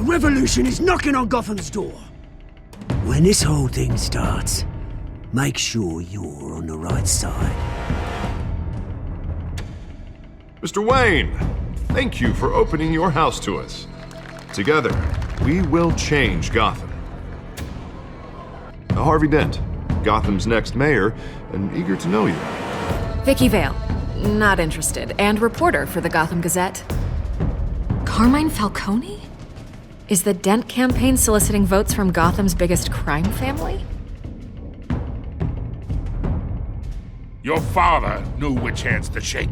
revolution is knocking on Gotham's door. When this whole thing starts, make sure you're on the right side. Mr. Wayne, thank you for opening your house to us. Together, we will change Gotham. Harvey Dent, Gotham's next mayor, and eager to know you. Vicky Vale, not interested, and reporter for the Gotham Gazette. Carmine Falcone? Is the Dent campaign soliciting votes from Gotham's biggest crime family? Your father knew which hands to shake.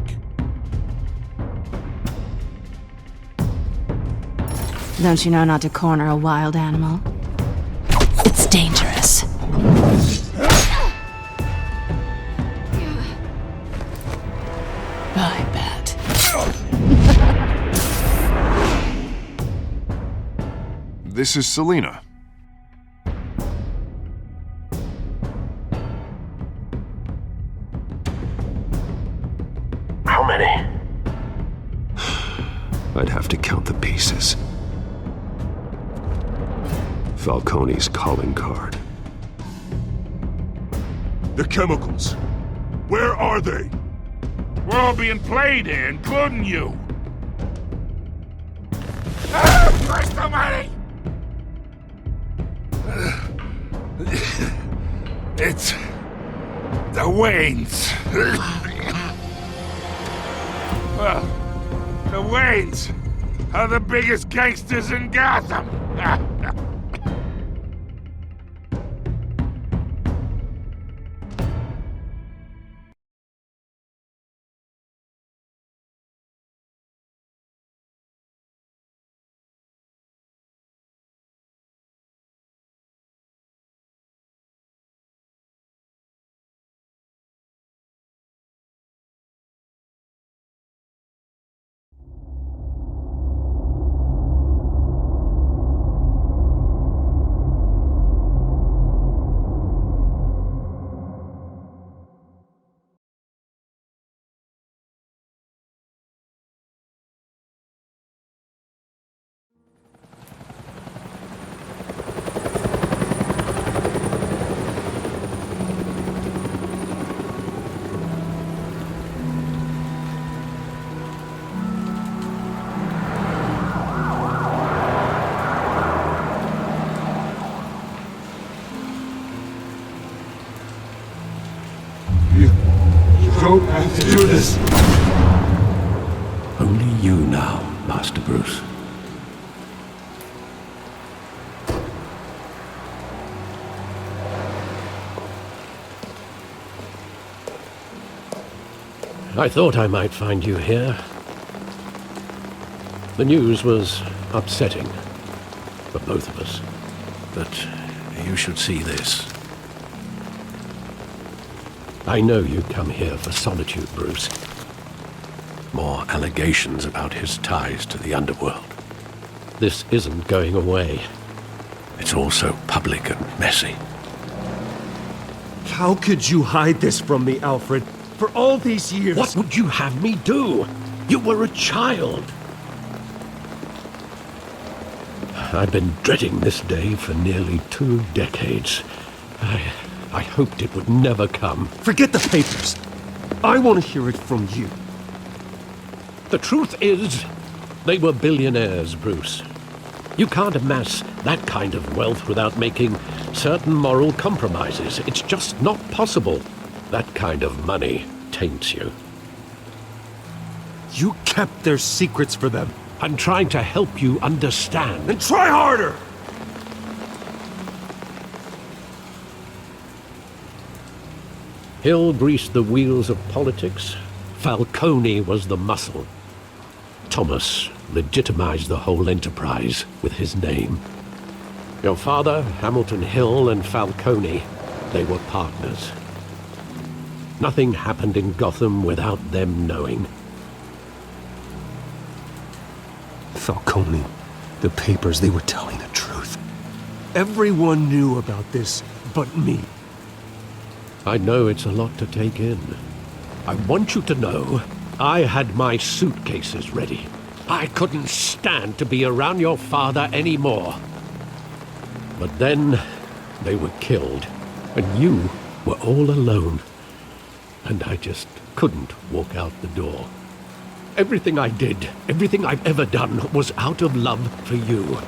Don't you know not to corner a wild animal? It's dangerous. I bet. This is Selina. How many? I'd have to count the pieces. Falcone's calling card. The chemicals. Where are they? We're all being played here, including you. Christ almighty! It's the Waynes. Well, the Waynes are the biggest gangsters in Gotham. Don't have to do this. Only you now, Master Bruce. I thought I might find you here. The news was upsetting for both of us. But you should see this. I know you come here for solitude, Bruce. More allegations about his ties to the underworld. This isn't going away. It's all so public and messy. How could you hide this from me, Alfred? For all these years... What would you have me do? You were a child. I've been dreading this day for nearly 2 decades. I hoped it would never come. Forget the papers. I want to hear it from you. The truth is, they were billionaires, Bruce. You can't amass that kind of wealth without making certain moral compromises. It's just not possible. That kind of money taints you. You kept their secrets for them. I'm trying to help you understand. Then try harder! Hill greased the wheels of politics. Falcone was the muscle. Thomas legitimized the whole enterprise with his name. Your father, Hamilton Hill, and Falcone, they were partners. Nothing happened in Gotham without them knowing. Falcone, the papers, they were telling the truth. Everyone knew about this but me. I know it's a lot to take in. I want you to know I had my suitcases ready. I couldn't stand to be around your father anymore. But then they were killed, and you were all alone. And I just couldn't walk out the door. Everything I did, everything I've ever done, was out of love for you.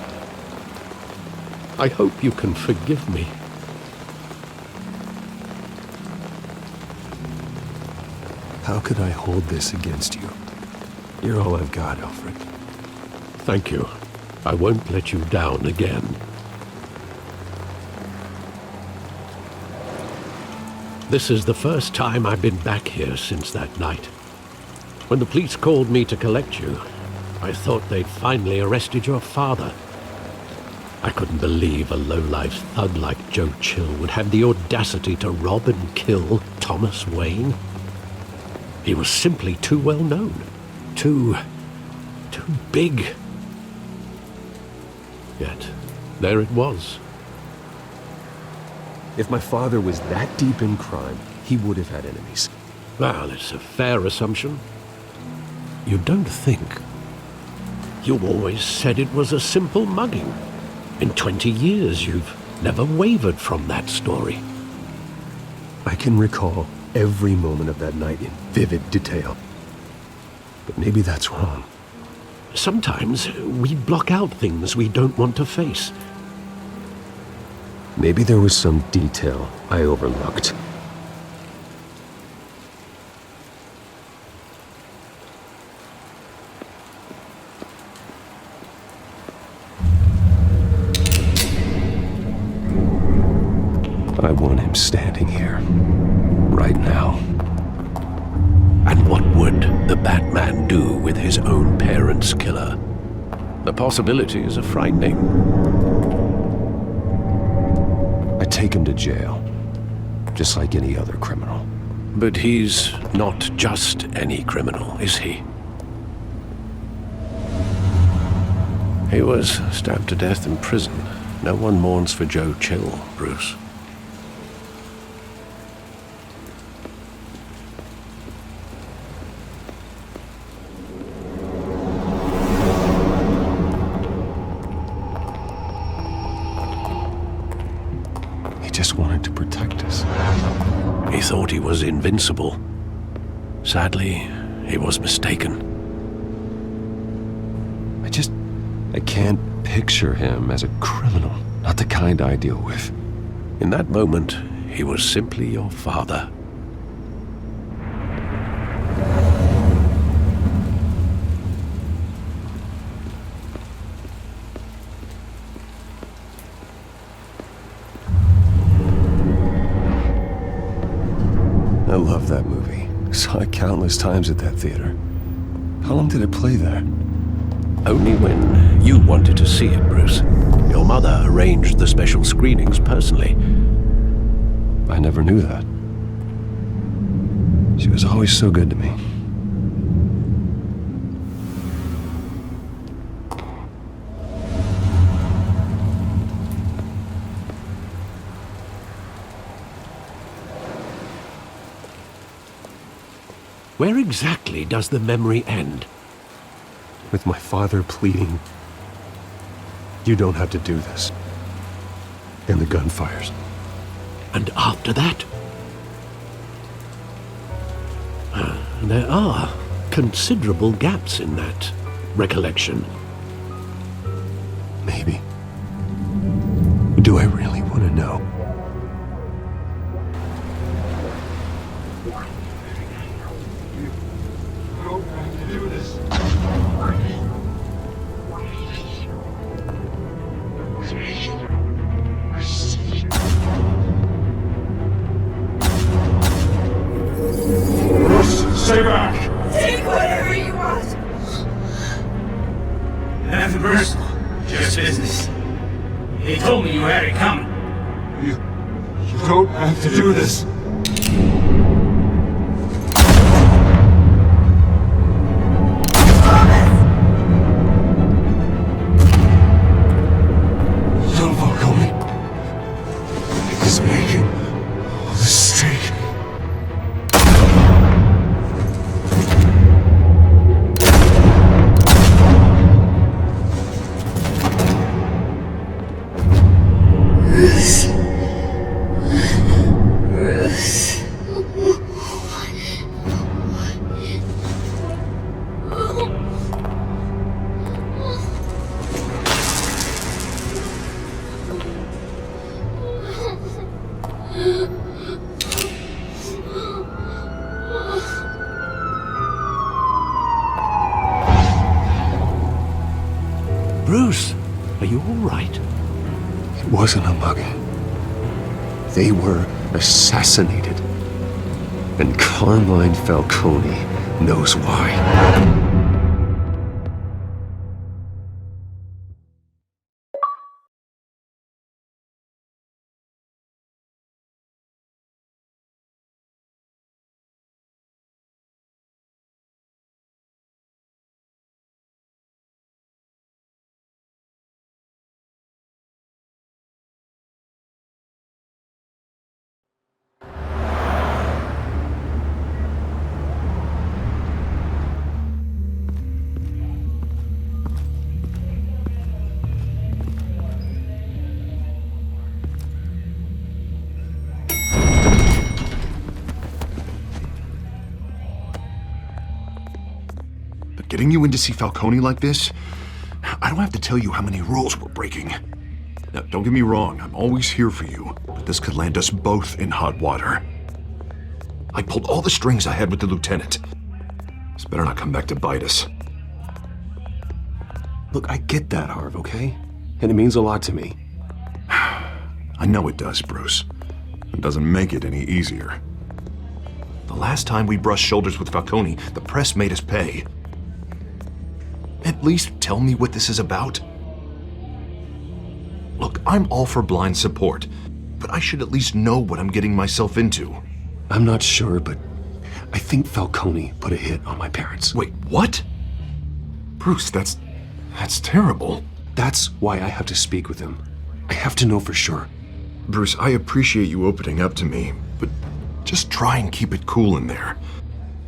I hope you can forgive me. How could I hold this against you? You're all I've got, Alfred. Thank you. I won't let you down again. This is the first time I've been back here since that night. When the police called me to collect you, I thought they'd finally arrested your father. I couldn't believe a low-life thug like Joe Chill would have the audacity to rob and kill Thomas Wayne. He was simply too well known. Too big. Yet, there it was. If my father was that deep in crime, he would have had enemies. Well, it's a fair assumption. You don't think. You always said it was a simple mugging. In 20 years, you've never wavered from that story. I can recall every moment of that night in vivid detail. But maybe that's wrong. Sometimes we block out things we don't want to face. Maybe there was some detail I overlooked. I want him standing here, right now. And what would the Batman do with his own parents' killer? The possibilities are frightening. I take him to jail, just like any other criminal. But he's not just any criminal, is he? He was stabbed to death in prison. No one mourns for Joe Chill, Bruce. Just wanted to protect us. He thought he was invincible. Sadly, he was mistaken. I can't picture him as a criminal. Not the kind I deal with. In that moment, he was simply your father. I love that movie. Saw it countless times at that theater. How long did it play there? Only when you wanted to see it, Bruce. Your mother arranged the special screenings personally. I never knew that. She was always so good to me. Where exactly does the memory end? With my father pleading, "You don't have to do this." And the gunfires. And after that? There are considerable gaps in that recollection. Maybe. Do I really want to know? Stay back! Take whatever you want! Nothing personal, just business. He told me you had it coming. You don't have to do this. Don't fuck on me. He's making a mistake. Bruce, are you all right? It wasn't a mugging. They were assassinated. And Carmine Falcone knows why. Getting you in to see Falcone like this? I don't have to tell you how many rules we're breaking. Now, don't get me wrong, I'm always here for you, but this could land us both in hot water. I pulled all the strings I had with the lieutenant. This better not come back to bite us. Look, I get that, Harv, okay? And it means a lot to me. I know it does, Bruce. It doesn't make it any easier. The last time we brushed shoulders with Falcone, the press made us pay. At least tell me what this is about. Look, I'm all for blind support, but I should at least know what I'm getting myself into. I'm not sure, but I think Falcone put a hit on my parents. Wait, what? Bruce, that's terrible. That's why I have to speak with him. I have to know for sure. Bruce, I appreciate you opening up to me, but just try and keep it cool in there.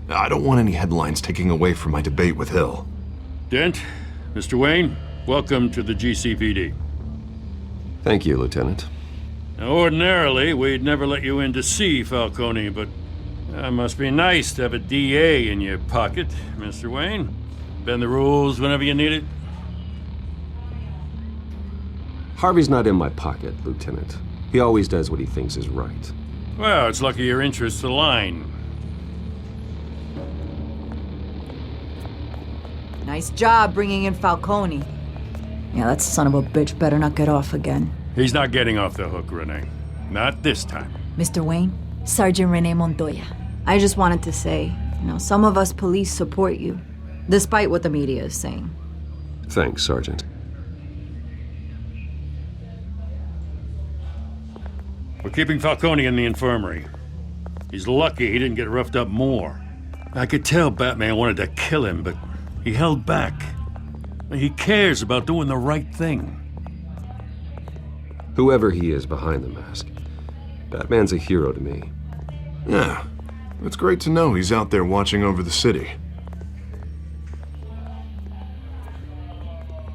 I don't want any headlines taking away from my debate with Hill. Dent, Mr. Wayne, welcome to the GCPD. Thank you, Lieutenant. Now, ordinarily, we'd never let you in to see Falcone, but it must be nice to have a DA in your pocket, Mr. Wayne. Bend the rules whenever you need it. Harvey's not in my pocket, Lieutenant. He always does what he thinks is right. Well, it's lucky your interests align. Nice job bringing in Falcone. Yeah, that son of a bitch better not get off again. He's not getting off the hook, Renee. Not this time. Mr. Wayne, Sergeant Renee Montoya. I just wanted to say, some of us police support you, despite what the media is saying. Thanks, Sergeant. We're keeping Falcone in the infirmary. He's lucky he didn't get roughed up more. I could tell Batman wanted to kill him, but he held back. He cares about doing the right thing. Whoever he is behind the mask, Batman's a hero to me. Yeah, it's great to know he's out there watching over the city.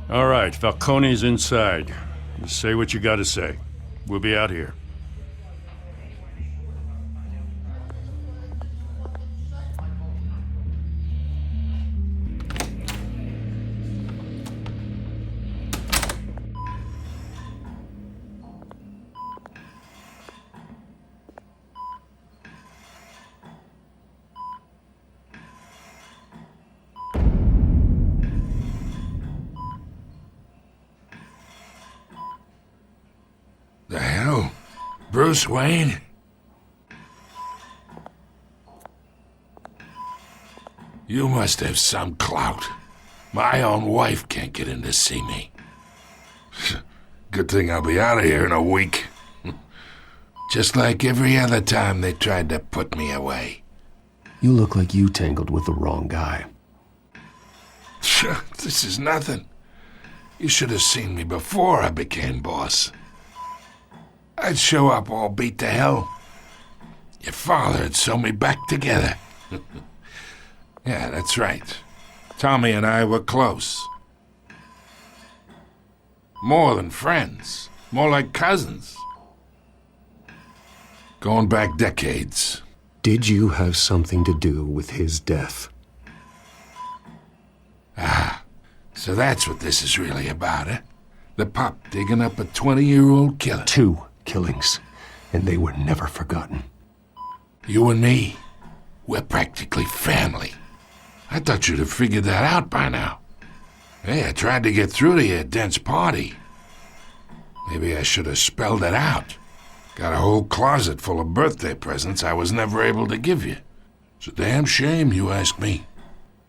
All right, Falcone's inside. Just say what you gotta say. We'll be out here. The hell? Bruce Wayne? You must have some clout. My own wife can't get in to see me. Good thing I'll be out of here in a week. Just like every other time they tried to put me away. You look like you tangled with the wrong guy. This is nothing. You should have seen me before I became boss. I'd show up all beat to hell. Your father'd sew me back together. Yeah, that's right. Tommy and I were close. More than friends. More like cousins. Going back decades. Did you have something to do with his death? Ah, so that's what this is really about, eh? The pup digging up a 20-year-old killer. 2 killings, and they were never forgotten. You and me, we're practically family. I thought you'd have figured that out by now. Hey, I tried to get through to your dense party. Maybe I should have spelled it out. Got a whole closet full of birthday presents I was never able to give you. It's a damn shame, you ask me.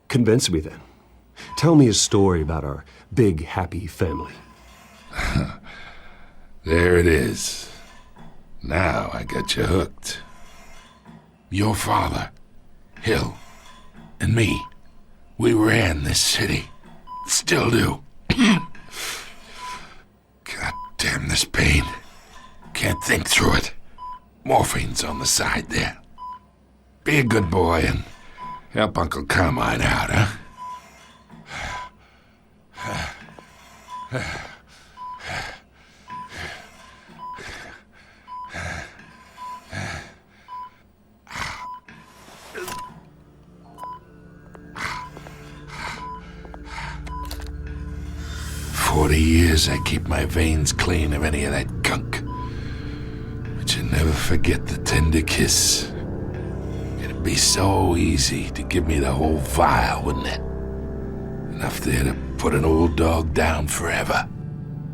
Convince me then. Tell me a story about our big, happy family. There it is. Now I got you hooked. Your father, Hill, and me, we ran this city. Still do. God damn this pain. Can't think through it. Morphine's on the side there. Be a good boy and help Uncle Carmine out, huh? 40 years I keep my veins clean of any of that gunk. But you never forget the tender kiss. It'd be so easy to give me the whole vial, wouldn't it? Enough there to put an old dog down forever.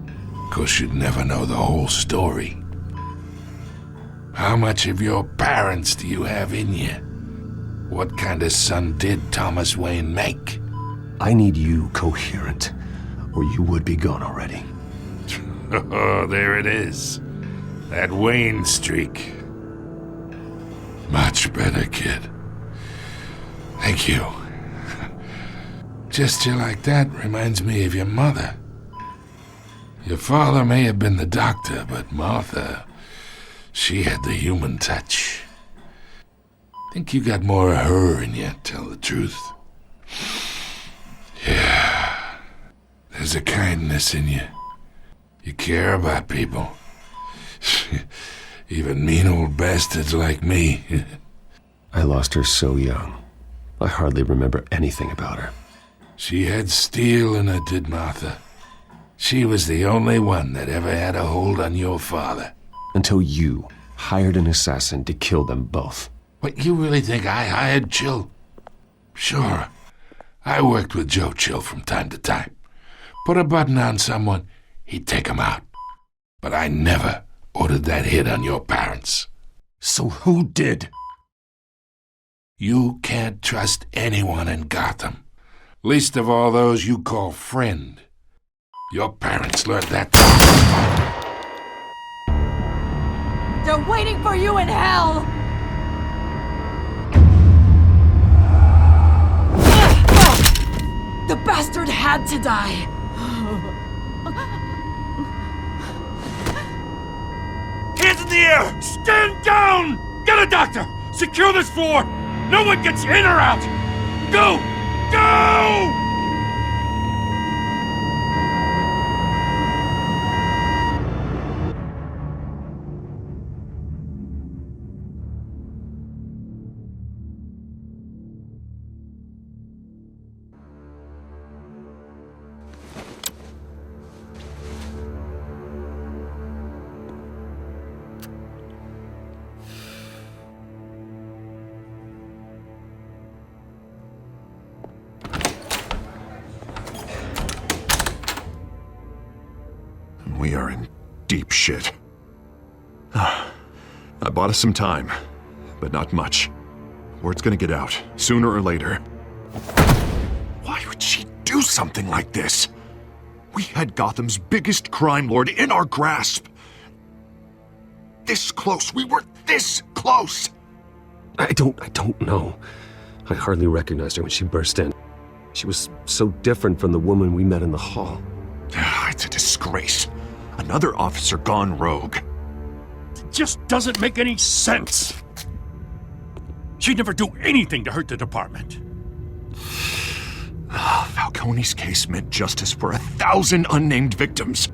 Of course, you'd never know the whole story. How much of your parents do you have in you? What kind of son did Thomas Wayne make? I need you coherent, or you would be gone already. Oh, there it is. That Wayne streak. Much better, kid. Thank you. Gesture like that reminds me of your mother. Your father may have been the doctor, but Martha, she had the human touch. Think you got more of her in you, tell the truth. Yeah. There's a kindness in you. You care about people. Even mean old bastards like me. I lost her so young. I hardly remember anything about her. She had steel in her, did Martha. She was the only one that ever had a hold on your father. Until you hired an assassin to kill them both. What, you really think I hired Chill? Sure. I worked with Joe Chill from time to time. Put a button on someone, he'd take him out. But I never ordered that hit on your parents. So who did? You can't trust anyone in Gotham. Least of all those you call friend. Your parents learned that. They're waiting for you in hell! The bastard had to die! Hands in the air! Stand down! Get a doctor! Secure this floor! No one gets in or out! Go! Go! We are in deep shit. I bought us some time, but not much. Word's gonna get out, sooner or later. Why would she do something like this? We had Gotham's biggest crime lord in our grasp. This close, we were this close! I don't know. I hardly recognized her when she burst in. She was so different from the woman we met in the hall. It's a disgrace. Another officer gone rogue. It just doesn't make any sense. She'd never do anything to hurt the department. Falcone's case meant justice for 1,000 unnamed victims.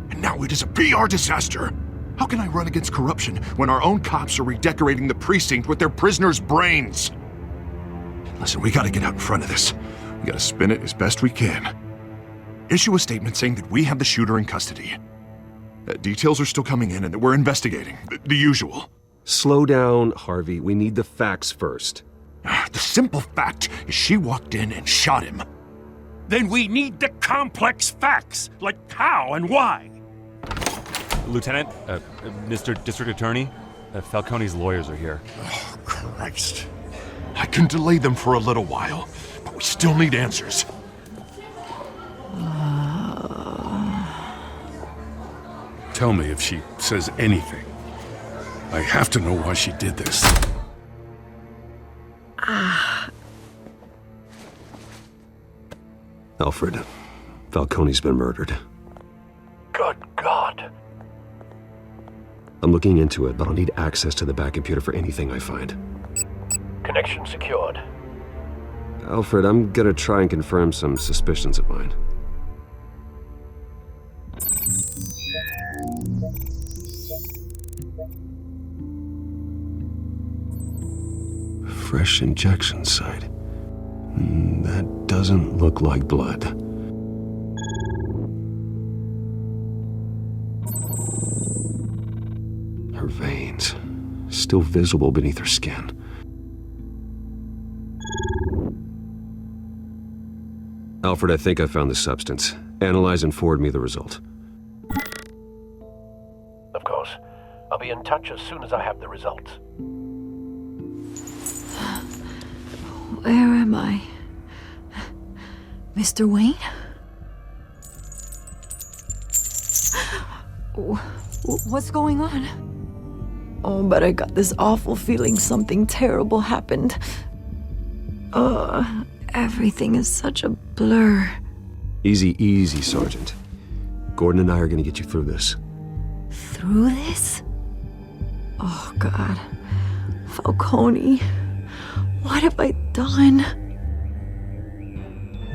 And now it is a PR disaster. How can I run against corruption when our own cops are redecorating the precinct with their prisoners' brains? Listen, we gotta get out in front of this. We gotta spin it as best we can. Issue a statement saying that we have the shooter in custody. Details are still coming in and that we're investigating. The usual. Slow down, Harvey. We need the facts first. The simple fact is she walked in and shot him. Then we need the complex facts, like how and why. Lieutenant, Mr. District Attorney, Falcone's lawyers are here. Oh, Christ. I can delay them for a little while, but we still need answers. Tell me if she says anything. I have to know why she did this. Alfred, Falcone's been murdered. Good God. I'm looking into it, but I'll need access to the back computer for anything I find. Connection secured. Alfred, I'm gonna try and confirm some suspicions of mine. Fresh injection site. That doesn't look like blood. Her veins, still visible beneath her skin. Alfred, I think I found the substance. Analyze and forward me the result. Of course. I'll be in touch as soon as I have the results. Where am I? Mr. Wayne? What's going on? Oh, but I got this awful feeling something terrible happened. Everything is such a blur. Easy, easy, Sergeant. Gordon and I are gonna get you through this. Through this? Oh, God. Falcone. What have I done?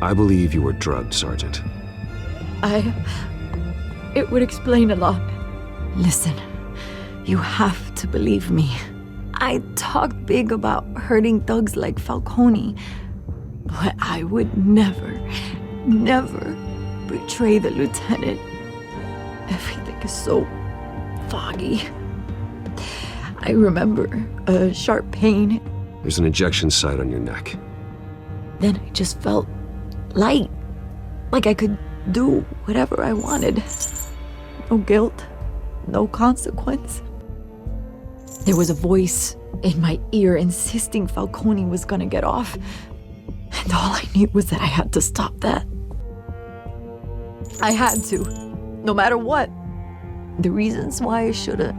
I believe you were drugged, Sergeant. It would explain a lot. Listen, you have to believe me. I talked big about hurting thugs like Falcone, but I would never betray the lieutenant. Everything is so foggy. I remember a sharp pain. There's an injection site on your neck. Then I just felt light, like I could do whatever I wanted. No guilt, no consequence. There was a voice in my ear insisting Falcone was gonna get off. And all I knew was that I had to stop that. I had to, no matter what. The reasons why I should've,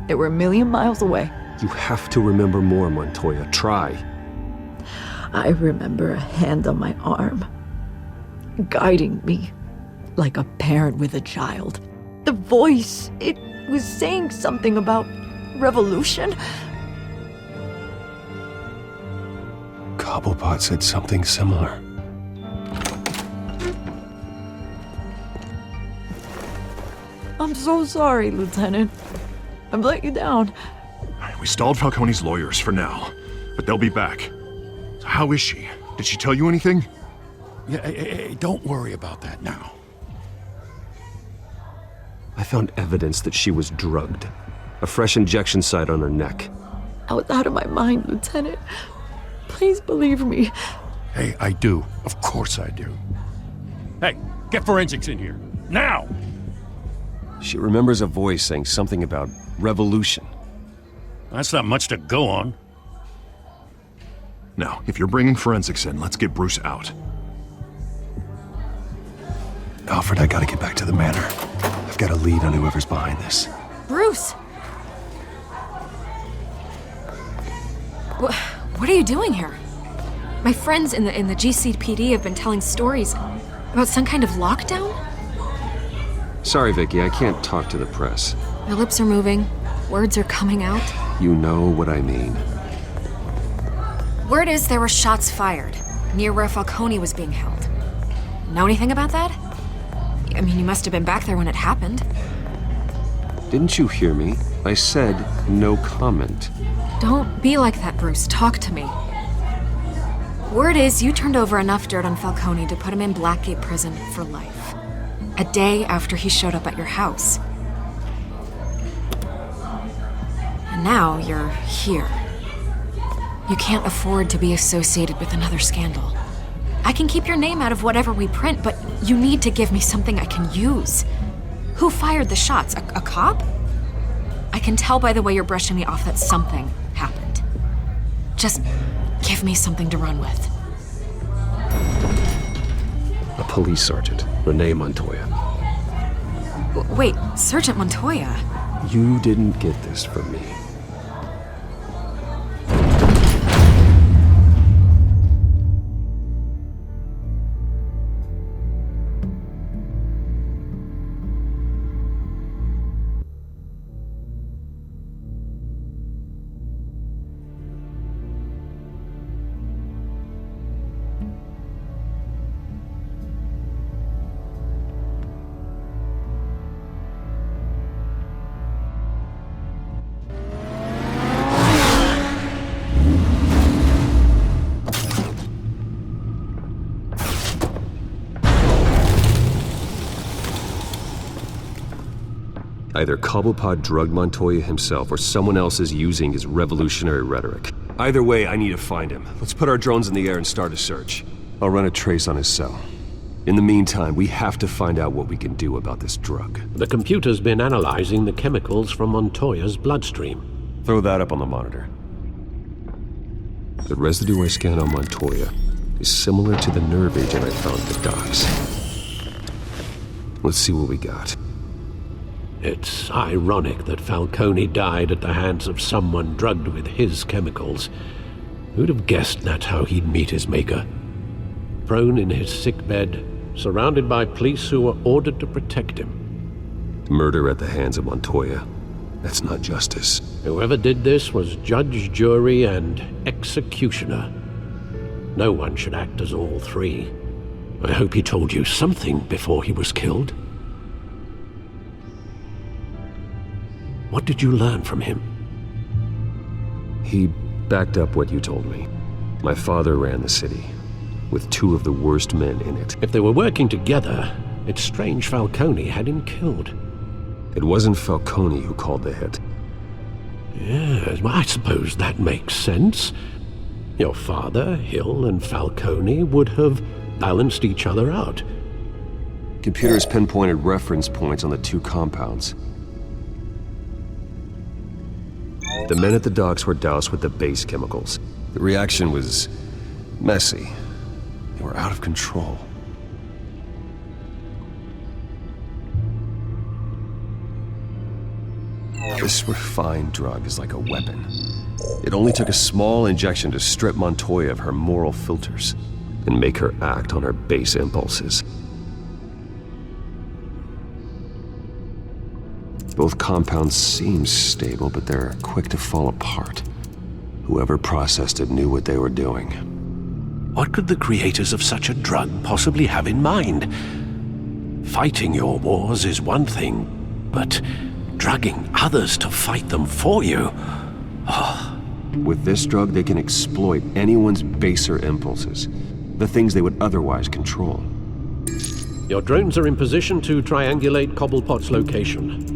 they were a million miles away. You have to remember more, Montoya. Try. I remember a hand on my arm, guiding me like a parent with a child. The voice, it was saying something about revolution. Cobblepot said something similar. I'm so sorry, Lieutenant. I've let you down. We stalled Falcone's lawyers for now, but they'll be back. So how is she? Did she tell you anything? Yeah, hey, don't worry about that now. I found evidence that she was drugged. A fresh injection site on her neck. I was out of my mind, Lieutenant. Please believe me. Hey, I do. Of course I do. Hey, get forensics in here. Now! She remembers a voice saying something about revolution. That's not much to go on. Now, if you're bringing forensics in, let's get Bruce out. Alfred, I gotta get back to the manor. I've got a lead on whoever's behind this. Bruce! What are you doing here? My friends in the GCPD have been telling stories about some kind of lockdown? Sorry, Vicky, I can't talk to the press. My lips are moving. Words are coming out. You know what I mean. Word is there were shots fired near where Falcone was being held. Know anything about that? I mean, you must have been back there when it happened. Didn't you hear me? I said no comment. Don't be like that, Bruce. Talk to me. Word is you turned over enough dirt on Falcone to put him in Blackgate Prison for life. A day after he showed up at your house. And now you're here. You can't afford to be associated with another scandal. I can keep your name out of whatever we print, but you need to give me something I can use. Who fired the shots? A cop? I can tell by the way you're brushing me off that something happened. Just give me something to run with. A police sergeant, Renee Montoya. Wait, Sergeant Montoya? You didn't get this from me. Either Cobblepot drugged Montoya himself, or someone else is using his revolutionary rhetoric. Either way, I need to find him. Let's put our drones in the air and start a search. I'll run a trace on his cell. In the meantime, we have to find out what we can do about this drug. The computer's been analyzing the chemicals from Montoya's bloodstream. Throw that up on the monitor. The residue I scanned on Montoya is similar to the nerve agent I found at the docks. Let's see what we got. It's ironic that Falcone died at the hands of someone drugged with his chemicals. Who'd have guessed that's how he'd meet his maker? Prone in his sickbed, surrounded by police who were ordered to protect him. Murder at the hands of Montoya. That's not justice. Whoever did this was judge, jury, and executioner. No one should act as all three. I hope he told you something before he was killed. What did you learn from him? He backed up what you told me. My father ran the city, with two of the worst men in it. If they were working together, it's strange Falcone had him killed. It wasn't Falcone who called the hit. Yes, well, I suppose that makes sense. Your father, Hill, and Falcone would have balanced each other out. Computers pinpointed reference points on the two compounds. The men at the docks were doused with the base chemicals. The reaction was messy. They were out of control. This refined drug is like a weapon. It only took a small injection to strip Montoya of her moral filters and make her act on her base impulses. Both compounds seem stable, but they're quick to fall apart. Whoever processed it knew what they were doing. What could the creators of such a drug possibly have in mind? Fighting your wars is one thing, but drugging others to fight them for you? Oh. With this drug, they can exploit anyone's baser impulses, the things they would otherwise control. Your drones are in position to triangulate Cobblepot's location.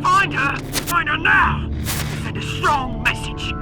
Find her! Find her now! Send a strong message.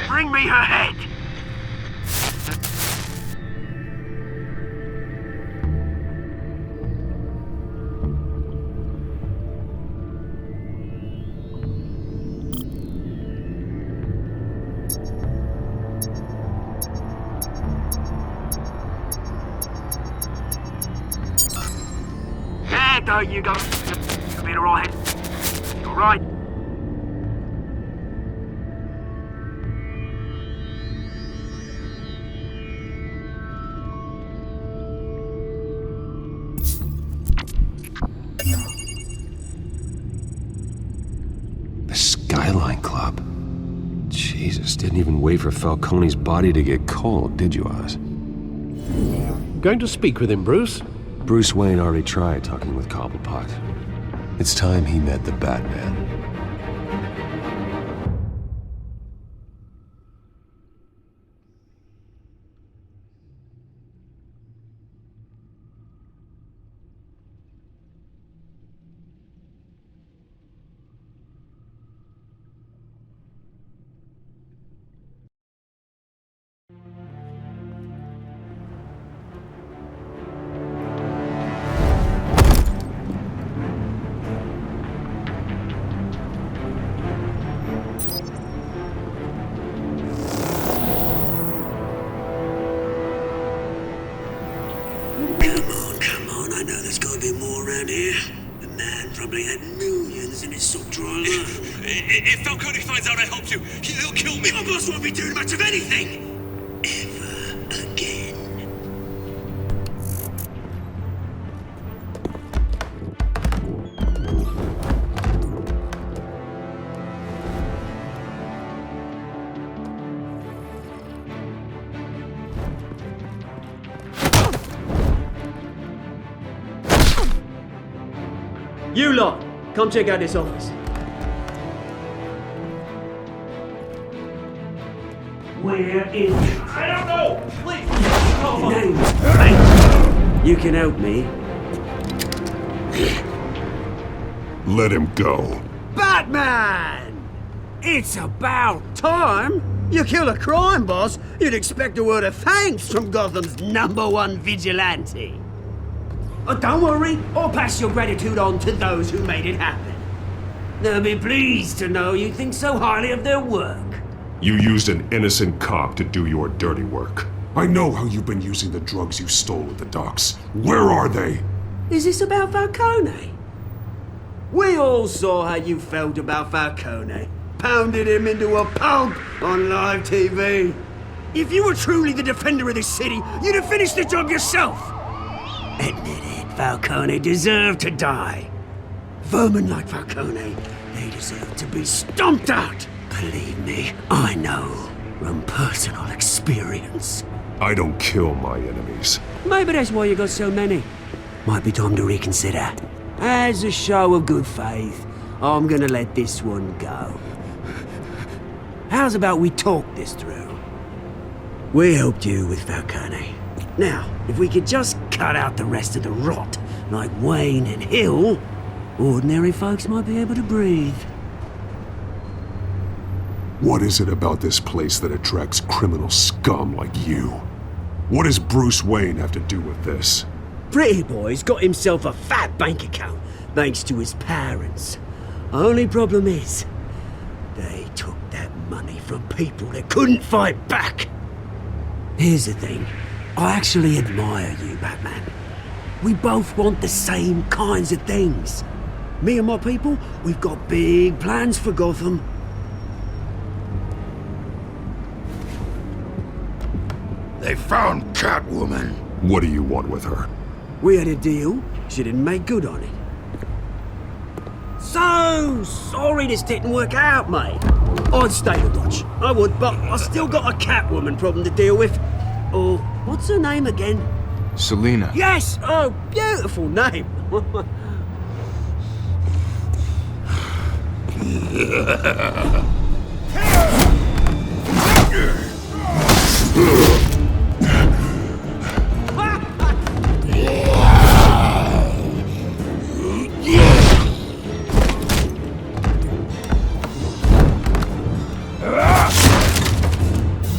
Bring me her head! There you go. You'll be alright. right? The Skyline Club. Jesus, didn't even wait for Falcone's body to get cold, did you, Oz? Going to speak with him, Bruce? Bruce Wayne already tried talking with Cobblepot. It's time he met the Batman. Come on, I know there's gotta be more around here. The man probably had millions in his sock drawer alone. If Falcone finds out I helped you, he'll kill me. Your boss won't be doing much of anything! Ever again. You lot, come check out this office. Where is it? I don't know! Please! You can help me. Let him go. Batman! It's about time! You kill a crime boss, you'd expect a word of thanks from Gotham's #1 vigilante. Oh, don't worry, I'll pass your gratitude on to those who made it happen. They'll be pleased to know you think so highly of their work. You used an innocent cop to do your dirty work. I know how you've been using the drugs you stole at the docks. Where are they? Is this about Falcone? We all saw how you felt about Falcone. Pounded him into a pulp on live TV. If you were truly the defender of this city, you'd have finished the job yourself. Admit it, Falcone deserved to die. Vermin like Falcone, they deserve to be stomped out. Believe me, I know from personal experience. I don't kill my enemies. Maybe that's why you got so many. Might be time to reconsider. As a show of good faith, I'm gonna let this one go. How's about we talk this through? We helped you with Falcone. Now, if we could just cut out the rest of the rot, like Wayne and Hill, ordinary folks might be able to breathe. What is it about this place that attracts criminal scum like you? What does Bruce Wayne have to do with this? Pretty Boy's got himself a fat bank account, thanks to his parents. Only problem is, they took that money from people that couldn't fight back. Here's the thing. I actually admire you, Batman. We both want the same kinds of things. Me and my people, we've got big plans for Gotham. They found Catwoman. What do you want with her? We had a deal. She didn't make good on it. So sorry this didn't work out, mate. I'd stay to watch. I would, but I still got a Catwoman problem to deal with. Oh, what's her name again? Selina. Yes! Oh, beautiful name.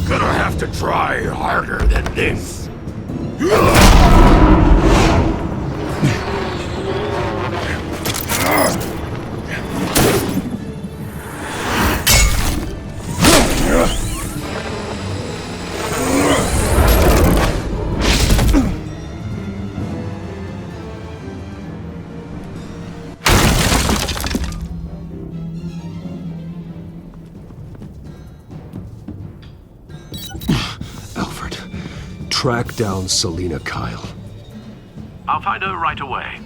Gonna have to try harder than this. track down Selina Kyle. I'll find her right away.